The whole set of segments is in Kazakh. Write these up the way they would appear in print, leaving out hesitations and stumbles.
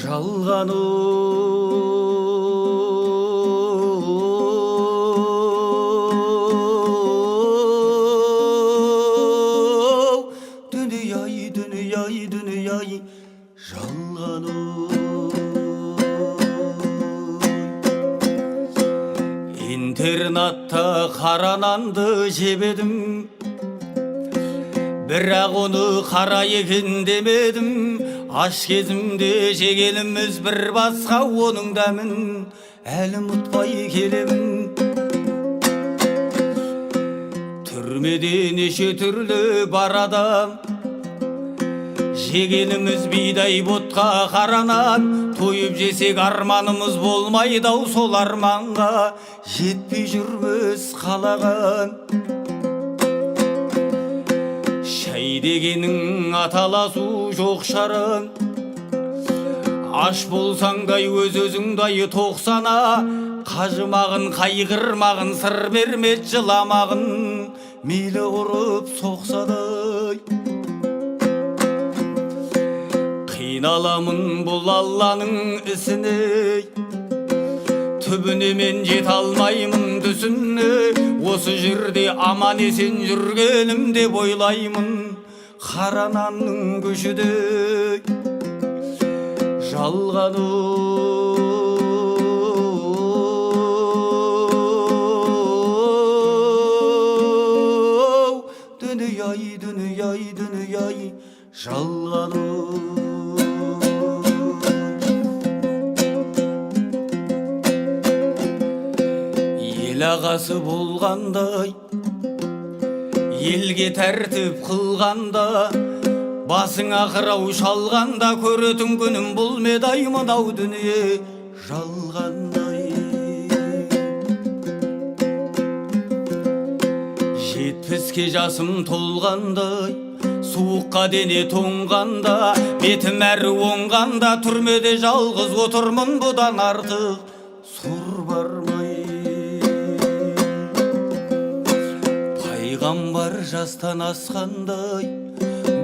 жалған оу дүние-ай дүние-ай дүние-ай жалған оу интернатта қара нанды жебедім бірақ оны қара екен демедім аш кезімде жегеніміз бір басқа оның дәмін әлі ұмытпай келемін түрмеде неше түрлі бар адам жегеніміз бидай ботқа қара нан тойып жесек арманымыз болмайды ау сол арманға жетпей жүрміз қалаған шай дегенің аталасу жоқ шарын аш болсаңдай өз-өзіңдай тоқсана қажымағын қайғырмағын сыр бермет жыламағын мейлі ұрып соқсадай қиналамын бұл алланың ісіне түбіне мен жете алмаймын түсіне осы жерде аман есен жүргенім деп ойлаймын қара нанның көшеде жалған оу дүние-ай дүние-ай дүние-ай жалған оу ағасы болғандай елге тәртіп қылғанда басыңа қырау шалғанда көретін күнім бұл медай мынау дүние жалғандай жетпіске жасым толғандай суыққа дене тоңғанда бетім әрі оңғанда түрмеде жалғыз отырмын бұдан артық сұр бармай пайғамбар жастан асқандай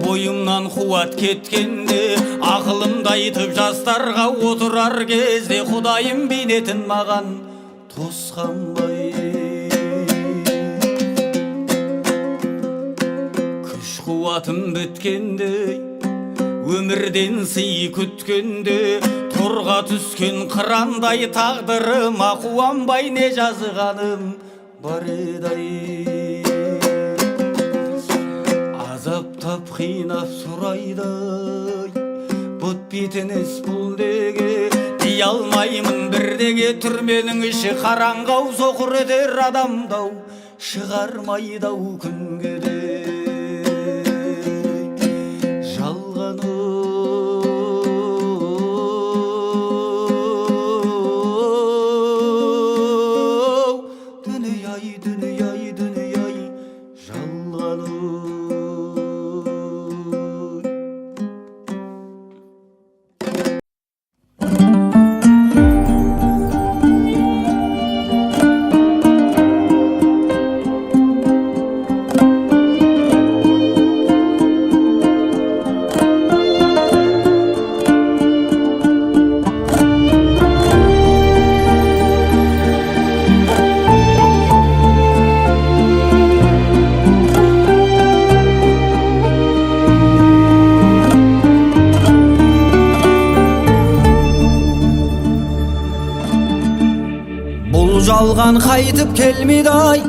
бойымнан қуат кеткенде ақылымды айтып жастарға отырар кезде құдайым бейнетін маған тосқанбай күш қуатым біткенде өмірден сый күткенде торға түскен қырандай тағдырыма қуанбай не жазғаным бар еді азаптап қинап сұрайды бұт бетініс бұл неге дей алмаймын бірдеге түрменің іші қараңғау соқыр етер адамдау шығармайды ау күнге де жалған оу дүние-ай дүние-ай дүние-ай жалған оу жалған қайтып келмейді-ай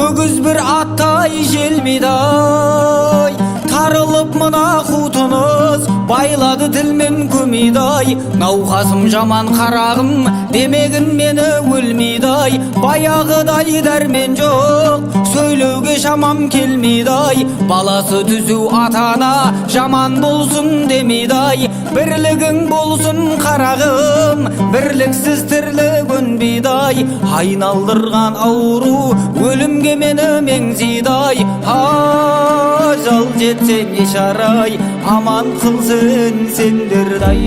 өгіз бір аттай желмейді-ай тарылып мына қутыныз байлады тілмен көмейді-ай науқасым жаман қарағым демегін мені өлмейді-ай баяғыдай дәрмен жоқ сөйлеуге шамам келмейді-ай баласы түзу атана жаман болсын демейді-ай бірлігің болсын қарағым бірліксіз тірлік өнбейді-ай айналдырған ауру өлімге мені меңзейді-ай ажал жетсе не шарай аман қылсын сендерді-ай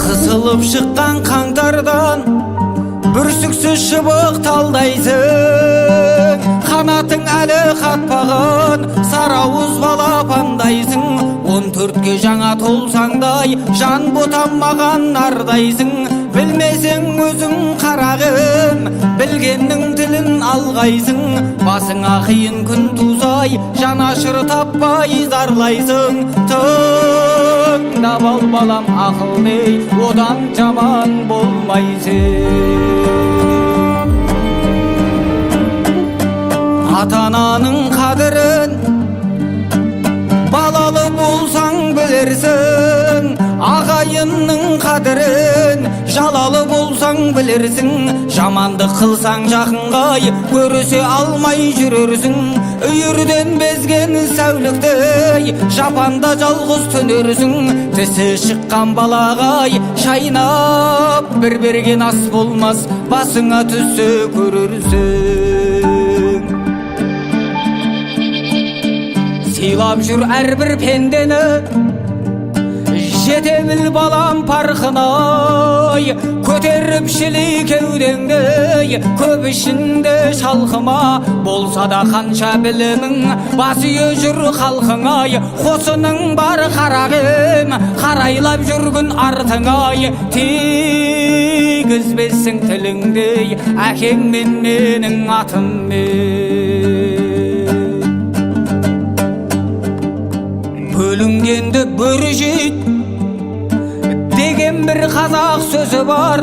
қысылып шыққан қаңтардан бүрсіксіз шыбық талдайсың қанатың әлі қатпаған сарауыз балапандайсың 14'kө жаңа толсаңдай жан ботанмаған нардайсың. Білмесең өзің қарағым, білгеннің тілін алғайсың. Басыңа қиын күн тузай, жанашыр таппай зарлайсың. Тыңдап ал балам ақылды, одан жаман болмайсың. Ата-ананың қадірін балалы болсаң білерсің, ағайынның қадірін жалалы болсаң білерсің. Жамандық қылсаң жақынғай, көрісе алмай жүрерсің. Үйірден безген сәуліктей, жапанда жалғыз түнерсің. Тісі шыққан балағай, шайнап бір берген ас болмас, басыңа түссе көрерсің. Сыйлап жүр әрбір пендені, жете біл балам парқынай. Көтеріп шілей кеудеңді, көп ішінде шалқыма. Болса да қанша білімің, басыйы жүр халқыңай. Қосының бар қарағым, қарайлап жүргін артыңай. Тигізбесің тіліңдей, әкең мен менің атыммен. Бөлінгенді бөрі жейд деген бір қазақ сөзі бар.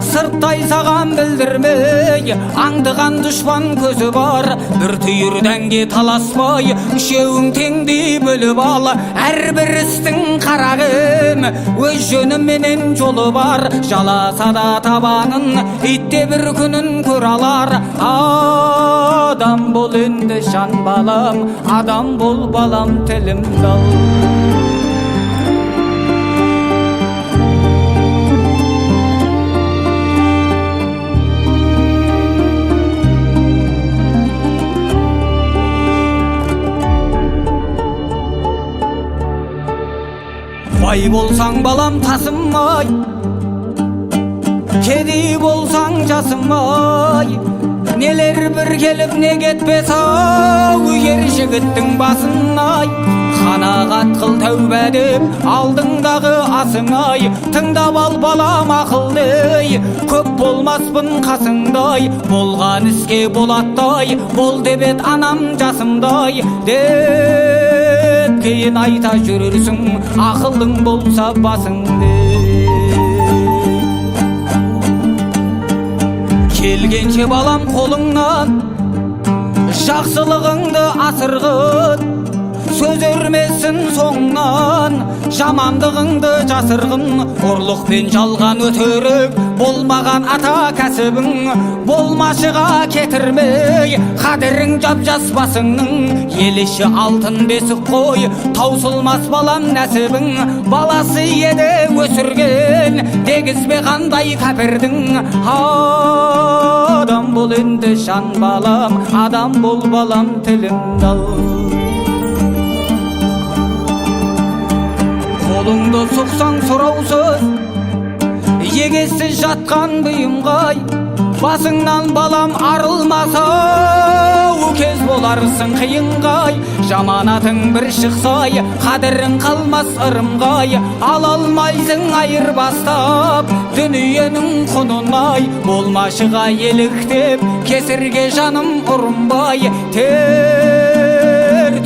Сырттай саған білдірмей, аңдыған дұшпан көзі бар. Бір түйірденге таласпай, үшеуің теңдей бөліп ал. Әрбір істің қарағым, өз жөніменен жолы бар. Жаласа да табанын, итте бір күнін көр алар. Адам бол енді жан балам, адам бол балам тілімді ал. Бай болсаң балам тасымай, кедей болсаң жасымай. Нелер бір келіп не кетпес ау, ер жігіттің басынай. Қанағат қыл тәубә деп алдыңдағы асыңай. Тыңдап ал балам ақылдай, көп болмаспын қасыңдай. Болған іске болаттай, бол деп ет анам жасымдай. Деп кейін айта жүрерсің, ақылың болса басыңды. Келгенше балам қолыңнан жақсылығыңды асырғын. Сөз өрмесін соңынан, жамандығыңды жасырғын. Ұрлық пен жалған өтірік болмаған ата кәсібің. Болмашыға кетірмей, қадірің жап-жас басыңның. Еліші алтын бесік қой, таусылмас балам нәсібің. Баласы еді өсірген, дегізбе қандай кәпірдің. Адам бол енді жан балам, адам бол балам тілімді ал. Қолыңды сұқсаң сұраусыз, егессіз жатқан бұйымғай. Басыңнан балам арылмаса, өкез боларсың қиынғай. Жаманатың бір шықсай, қадірің қалмас ырымғай. Ала алмайсың айырбастап дүниенің құнынай. Болмашыға еліктеп, кесірге жаным ұрынбай.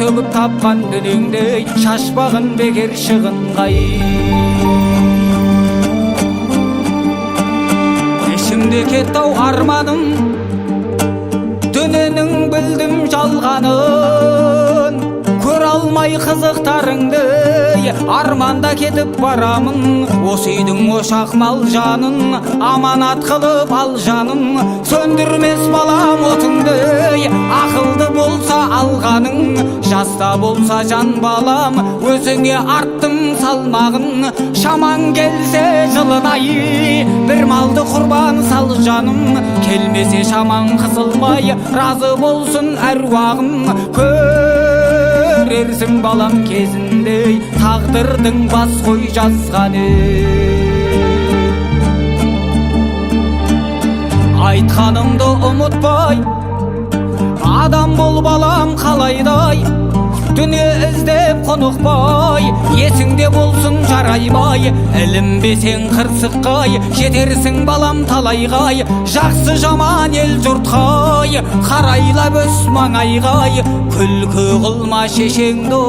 Төгіп тапқан дүниеңдей, шашпағын бекер шығынғай. Ішімде кетті-ау арманым, дүниенің білдім жалғанын. Көр алмай қызықтарыңды, арманда кетіп барамын. Осы үйдің ошақ мал жанын, аманат қылып ал жанын. Сөндірмес балам отыңды, ақылды болса алғаның. Жаста болса жан балам, өзіңе арттым салмағын. Шаман келсе жылынай, бір малды құрбан сал жаным. Келмесе шаман қысылмай, разы болсын әруағым. Көрерсің балам кезіндей, тағдырдың бас қой жазғаны. Айтқанымды ұмытпай, адам бол балам қалайдай. Dünya іздеп қонықпай, есіңде болсын жараймай. Ілінбесең қырсыққай, жетерсің балам талайғай. Жақсы жаман ел жұртқай, қарайлап өс маңайғай. Күлкі қылма шешеңді,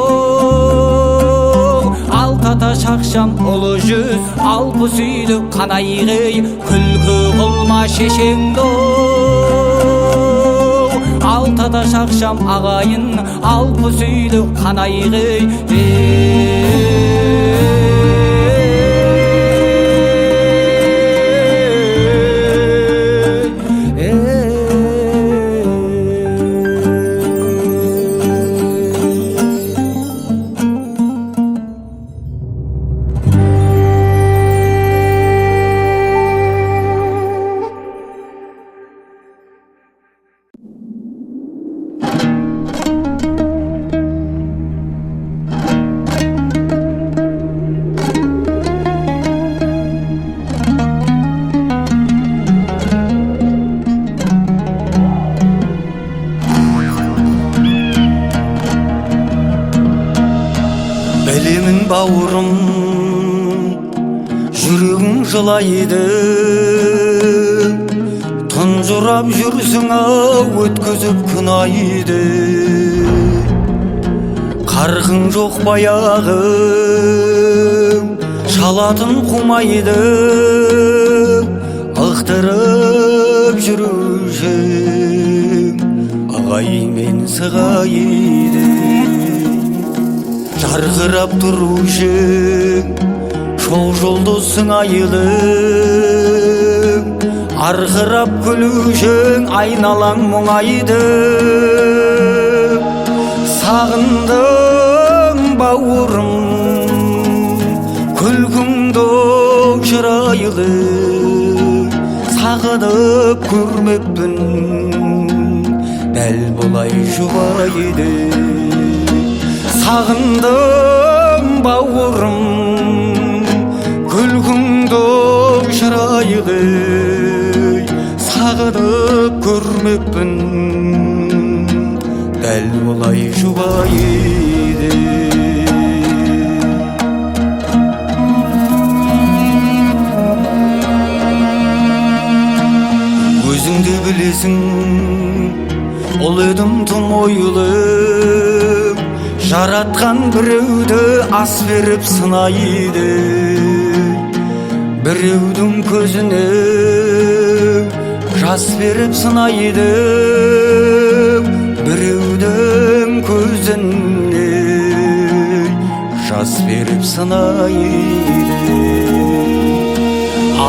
алтата шақшам ұлы жүз, алпыс үйлі қанайғай. Күлкі қылма шешеңді, алтата шақшам ағайын, алпыс үйлі қанайғай. Білемін бауырым, жүрегің жылайды, тұнжырап жүрсің ау, өткізіп күн айды. Қарқың жоқ баяғы, шалатын қумайды, ықтырып жүрушің ағаймен сығайды. Жарқырап тұрушың шоқ жұлдызсың айылың, арқырап күлушің айналаң мұңайды. Сағындым бауырым, күлкіңді шырайлы, сағынып көрмеппін дәл бұлай жұбайды. Сағындым бауырым, күлкіңді шырайлы, сағынып көрмеппін дәл бұлай жұбайды. Өзіңді білесің, ол едім тым ойлы, жаратқан біреуді ас беріп сынайды. Біреудің көзіне жас беріп сынайды, біреудің көзіне жас беріп сынайды.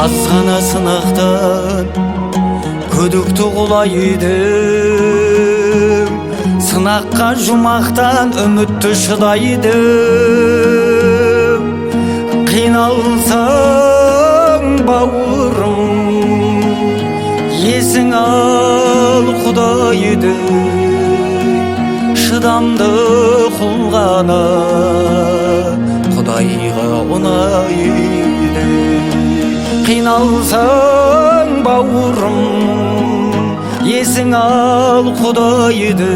Аз ғана сынақтан күдікті құлайды, сынаққа жұмақтан үмітті шыдайды. Қиналсаң бауырым, есің ал Құдайды, шыдамды құлғана Құдайға ұнайды. Қиналсаң бауырым, есің ал Құдайды,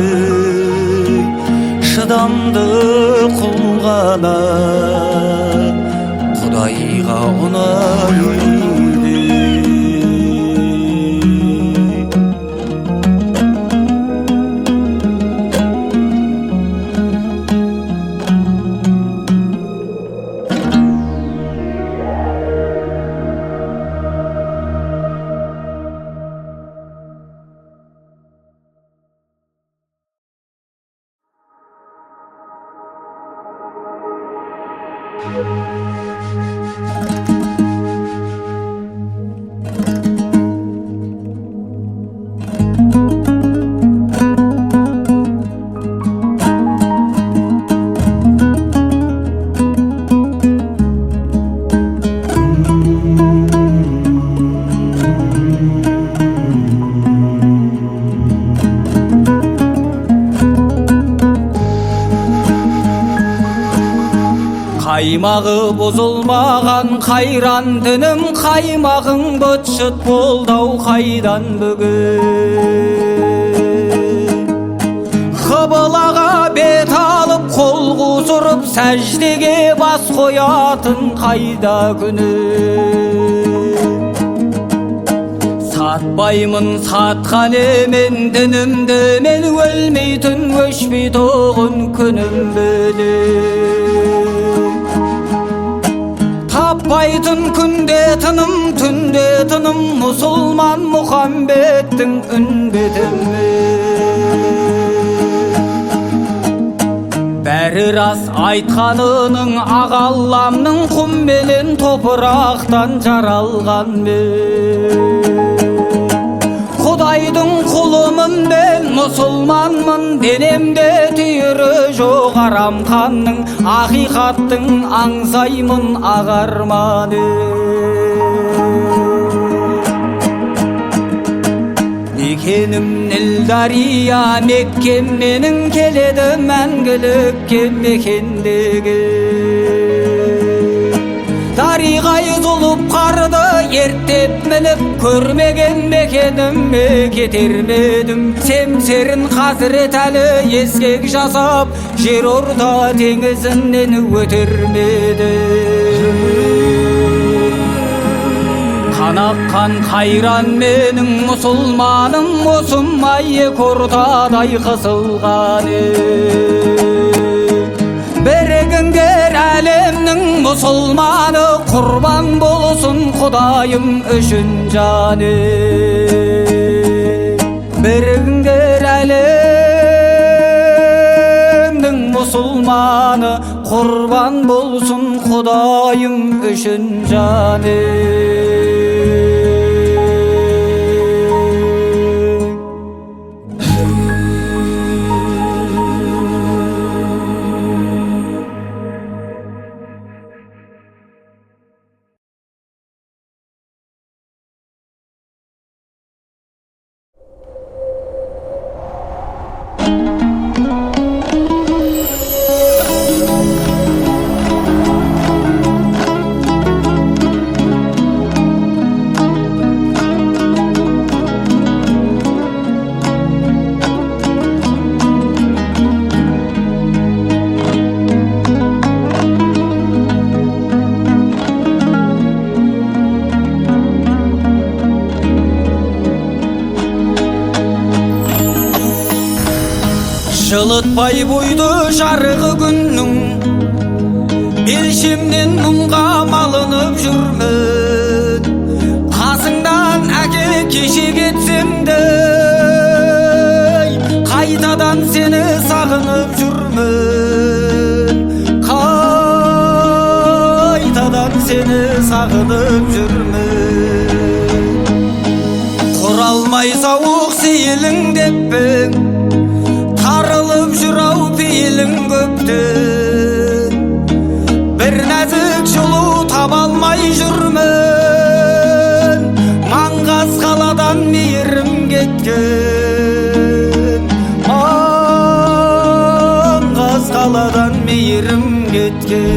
шыдамды құлғана Құдайға ұнайды. Қаймағы бұзылмаған қайран дінім, қаймағың бұт-шыт болдау қайдан бүгін. Қыбылаға бет алып Kol kusurup secdege bas koyatın kayda günü. Satbayımın satkan emen dinimde men ölmeytin öşmey toğun günüm bilen. Tapbaytın günde tınım tünde tınım Musulman Muhammed'in ümbetimi. Bäri ras aytkanının ağallamның kum melen topraktan jaralgan men. Hudaydın kulumın ben musulmanmın denemde tüyürü жоқ aram kanның hakikattың аңсаймын agarmanı. Mekenim Nil Darya Mekkem menin keledi мәңгілікке mekendegi. Darigayı zulup kardı ertep minip körmegen mekenim ketermedim. Semserin hazret ali eskek jasap jer orta dengizinden ötermedim. Kanakkan kayran menin musulmanım osummayı kortaday kısılgani. Bereginger alemnin musulmanı kurban bolsun Kudayım üçün canı. Bereginger alemnin musulmanı kurban bolsun Kudayım üçün canı. Жылытпай бuydu жарығы күннің белшемнен мұңға малынып жүрмін. Қасыңдан әке кеше кетсем де қайтадан сені сағынып жүрмін. Қайтадан сені сағынып жүрмін. Құралмай сауық сейілің деппін, тарылып жүрау пейілің көптен. Bir нәзік жылу таба алмай жүрмін. Маңғаз қаладан мейірім кеткен. Маңғаз қаладан мейірім кеткен.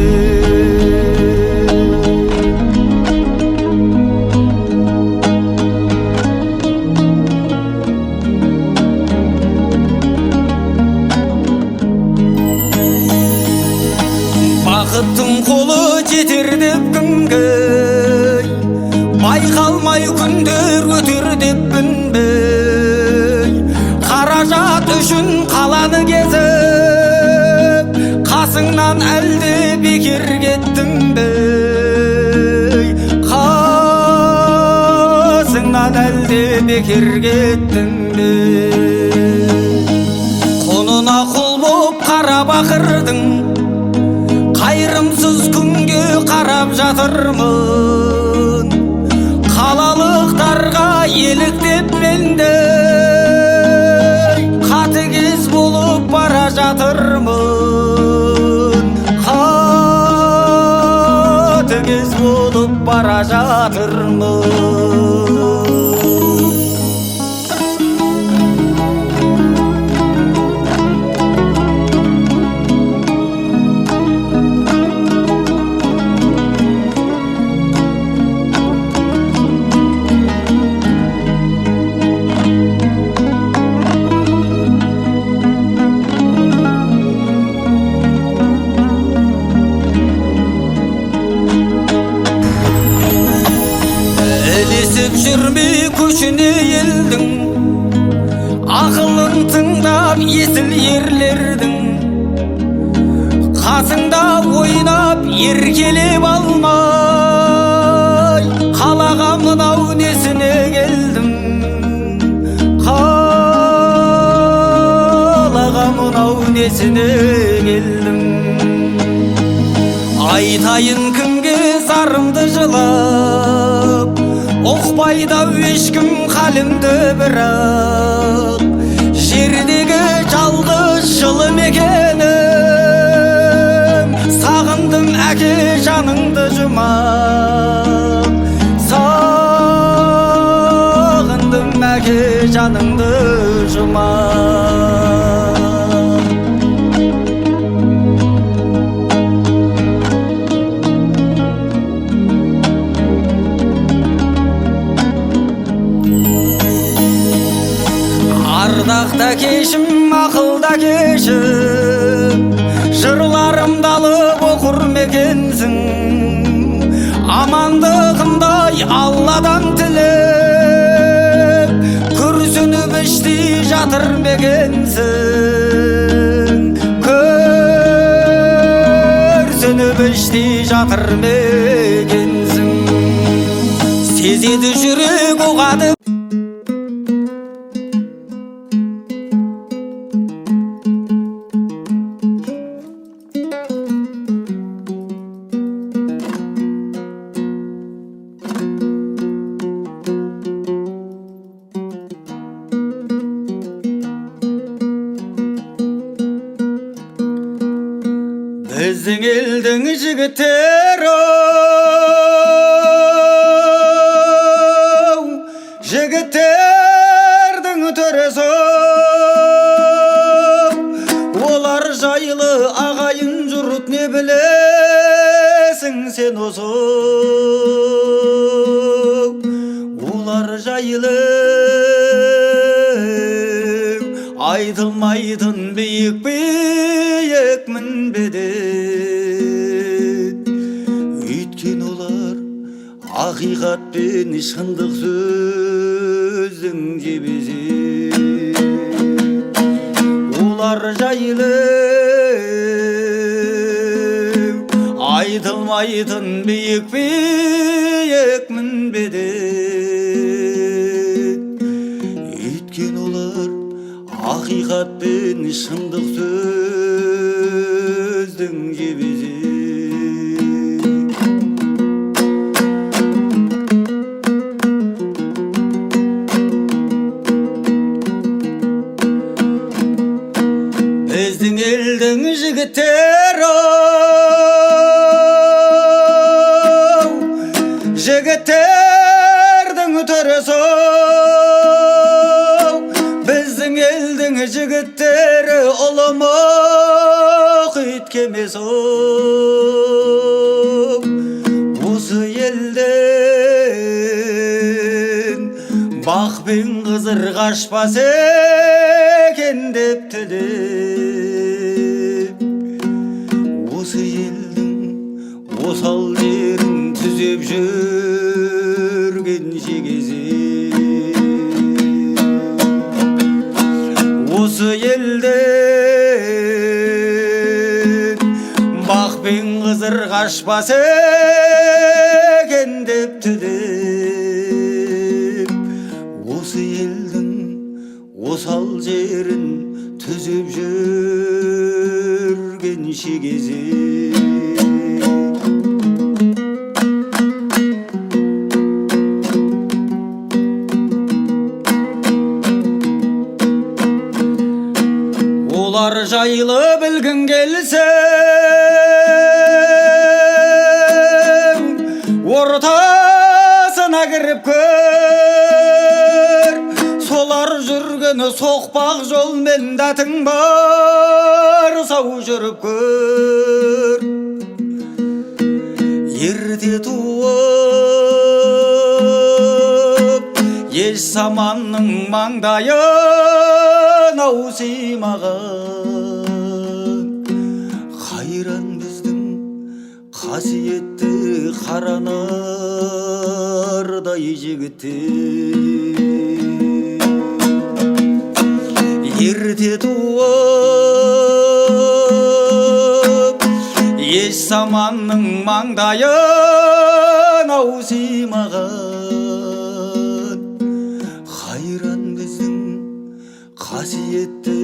Бақыттың қолы жетер деп күнге байқалмай күндер өтер деп білмей. Қаражат үшін қаланы кезіп қасыңнан әлде бекер кеттім бе? Қасыңнан әлде бекер кеттім бе? Құнына құл боп қарап ақырдың, қайрымсыз күнге қарап жатырмын. Қалалықтарға еліктеп менде қатыгез болып бара жатырмын. Қатыгез болып бара жатырмын. жүрмей көшіне елдің, ақылын тыңдап есіл ерлердің, қасыңда ойнап еркелеп алмай, қалаға мынау несіне келдім, қалаға мынау несіне келдім. Айтайын кімге зарымды жылап, ұқпайды ешкім халімді, бірақ жердегі жалғыз жылы мекенім. Сағындым әке жаныңды жұмақ, сағындым әке жаныңды жұмақ. Ардақта кешім, ақылда кешім, жырларымды алып оқыр мекенсің. Амандығымдай Алладан тілеп, күрсініп іштей жатыр мекенсің. Күрсініп іштей жатыр мекенсің. Сезеді жүрек оғады біздің елдің жігіттері, жігіттердің төресі, олар жайлы ағайын жұрт не білесің сен осы. Олар жайлы айтылмайтын биік мінбеден, өйткен олар ақиқат пен шындық сөздің жебесі. Олар жайлы айтылмайтын биік мінбеден, өйткен олар ақиқат пен шындық сөздің жебесі. Біздің елдің жігіттері, жігіттердің төресі, біздің елдің жігіттері ұлымық үйткемесі. Осы елден бақ пен қызыр қашпас екен деп тілеп, осы елдің осал жерін түзеп жүрген жегезе. Осы елден бақ пен қызыр қашпас екен деп тілеп, осы елдің осал жерін түзеп жүрген шегезе. Олар жайлы білгің келсе, ортасына кіріп көр. Солар жүргені соқпақ жолмен дәтің бар, сау жүріп көр. Ерте туып, еш заманның маңдайын аусимаған, қайран біздің қасиетті қаранардай жігітті. Ерте туып еш заманның маңдайын аузимаған, қайран біздің қасиетті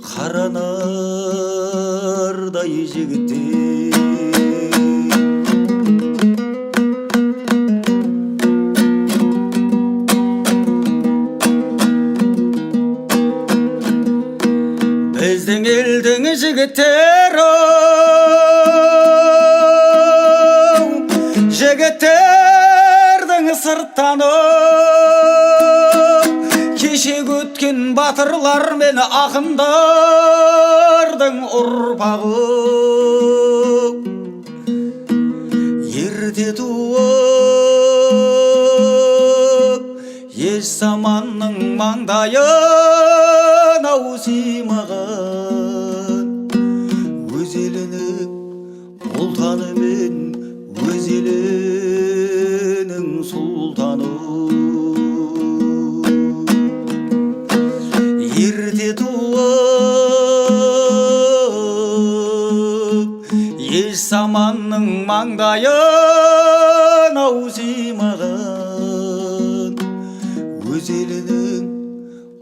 қаранардай жігітті. Біздің елдің жігіттері, жігіттердің сырттаны, кеше өткен батырлар мен ақындардың ұрпағы. Ерте туып еш заманның маңдайын аузимаған, өз елінің ұлтаны мен өз елінің сұлтаны. Ерте туып еш заманның маңдайын аузимаған, өз елінің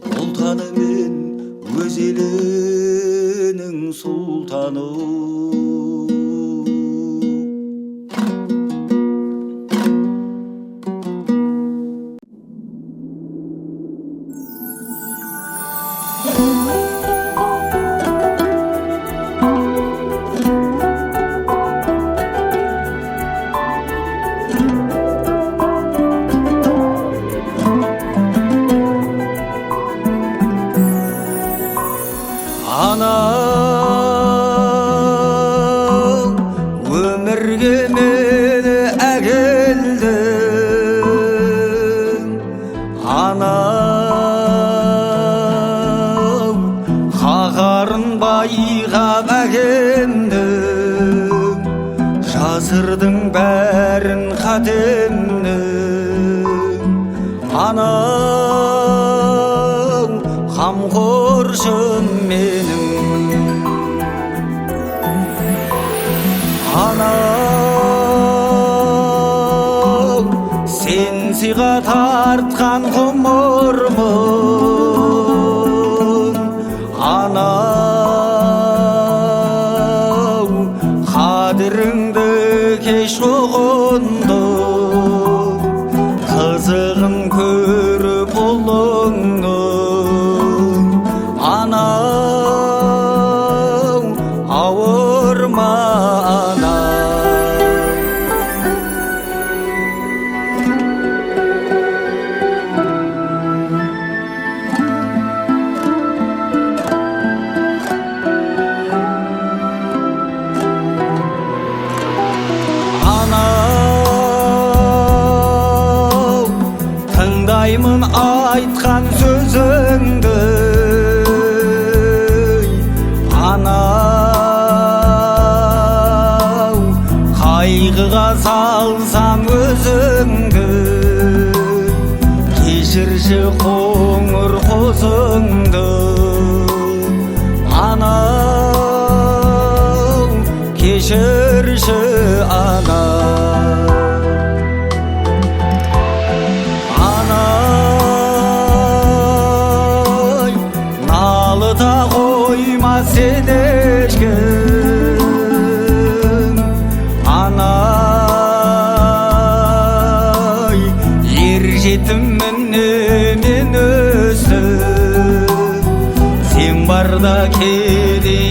ұлтаны мен өз елінің сұлтаны. Анау өмірге мені әкелдің, анау қаһарын байқап әкемдің, жасырдың бәрін қатемнің. Анау қамқоршым менің, анау сен сыйға тартқан ғұмырмын, анау қадіріңді кеш ұғындым, қызығын көріп ұлыңның. Анау ауырма тыңдаймын айтқан сөзіңді, анау қайғыға салсам өзіңді, кешірші қоңыр қозыңды. Анау кешірші анау. Налыта қойма сен ешкім, анай ер жетіммін мен өстім, сен барда кедей